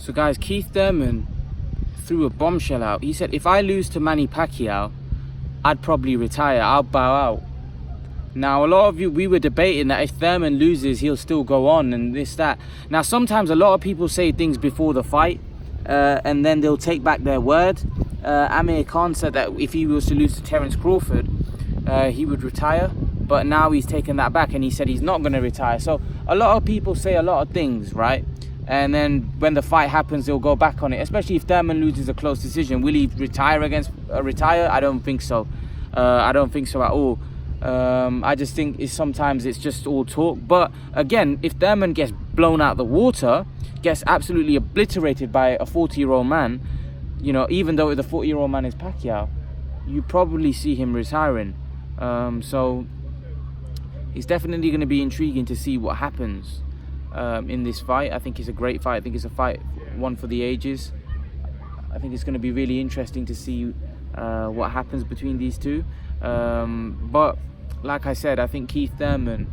So guys, Keith Thurman threw a bombshell out. He said, if I lose to Manny Pacquiao, I'd probably retire. I'll bow out. Now, a lot of you, we were debating that if Thurman loses, he'll still go on and this, that. Now, sometimes a lot of people say things before the fight and then they'll take back their word. Amir Khan said that if he was to lose to Terence Crawford, he would retire. But now he's taken that back and he said he's not going to retire. So a lot of people say a lot of things, right? And then when the fight happens, they'll go back on it. Especially if Thurman loses a close decision. Will he retire retire? I don't think so. I don't think so at all. I just think sometimes it's just all talk. But again, if Thurman gets blown out the water, gets absolutely obliterated by a 40-year-old man, you know, even though the 40-year-old man is Pacquiao, you probably see him retiring. So it's definitely going to be intriguing to see what happens in this fight. I think it's a great fight. I think it's a fight one for the ages. I think it's going to be really interesting to see what happens between these two. But like I said, I think Keith Thurman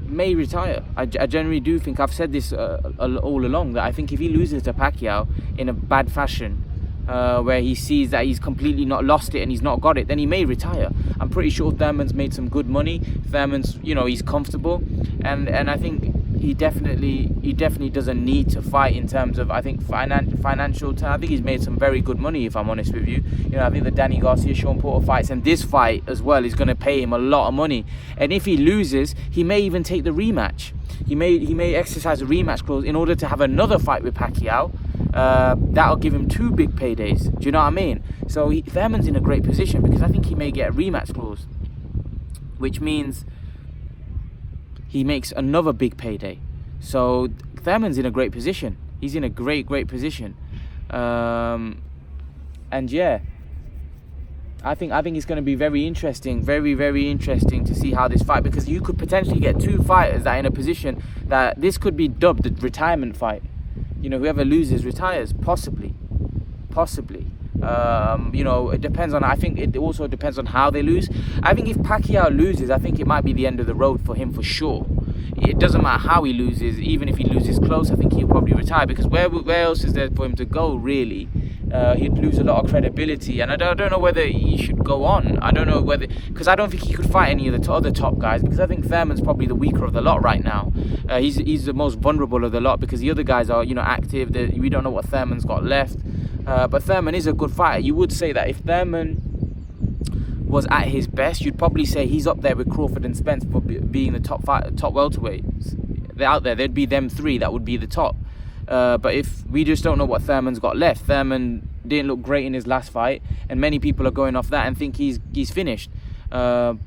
may retire. I generally do think, I've said this all along, that I think if he loses to Pacquiao in a bad fashion, where he sees that he's completely not lost it and he's not got it, then he may retire. I'm pretty sure Thurman's made some good money. Thurman's, you know, he's comfortable, and I think he definitely doesn't need to fight in terms of, I think, financial terms. I think he's made some very good money, if I'm honest with you. You know, I think the Danny Garcia, Sean Porter fights and this fight as well is going to pay him a lot of money. And if he loses, he may even take the rematch. He may exercise a rematch clause in order to have another fight with Pacquiao. That'll give him 2 big paydays. Do you know what I mean? So Thurman's in a great position because I think he may get a rematch clause, which means he makes another big payday. So Thurman's in a great position. He's in a great position. And yeah, I think it's going to be very interesting, very interesting to see how this fight, because you could potentially get 2 fighters that are in a position that this could be dubbed the retirement fight. You know, whoever loses retires, possibly. You know, it depends on, I think it also depends on how they lose. I think if Pacquiao loses, I think it might be the end of the road for him for sure. It doesn't matter how he loses. Even if he loses close, I think he'll probably retire, because where else is there for him to go, really? He'd lose a lot of credibility, and I don't know whether he should go on. I don't know whether, because I don't think he could fight any of the other top guys, because I think Thurman's probably the weaker of the lot right now. He's the most vulnerable of the lot, because the other guys are, you know, active. We don't know what Thurman's got left. But Thurman is a good fighter. You would say that if Thurman was at his best, you'd probably say he's up there with Crawford and Spence for being the top welterweights. They're out there. There'd be them 3 that would be the top. But if we just don't know what Thurman's got left. Thurman didn't look great in his last fight, and many people are going off that and think he's finished. So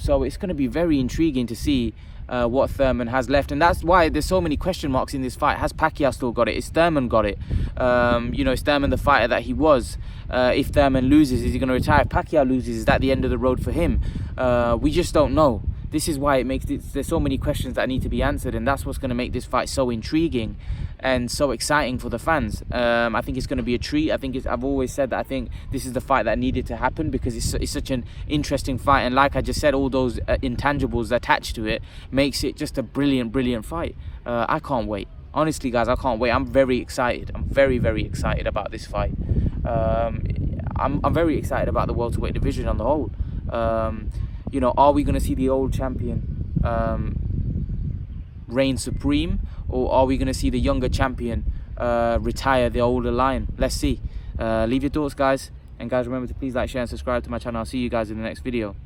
it's going to be very intriguing to see what Thurman has left, and that's why there's so many question marks in this fight. Has Pacquiao still got it? Is Thurman got it? You know, is Thurman the fighter that he was? If Thurman loses, is he going to retire? If Pacquiao loses, is that the end of the road for him? We just don't know. This is why there's so many questions that need to be answered, and that's what's going to make this fight so intriguing and so exciting for the fans. I think it's going to be a treat. I've always said that I think this is the fight that needed to happen, because it's such an interesting fight, and like I just said, all those intangibles attached to it makes it just a brilliant fight. I can't wait. Honestly, guys, I can't wait. I'm very excited. I'm very excited about this fight. I'm very excited about the welterweight division on the whole. You know, are we going to see the old champion reign supreme, or are we going to see the younger champion retire the older line? Let's see. Leave your thoughts, guys. And guys, remember to please like, share and subscribe to my channel. I'll see you guys in the next video.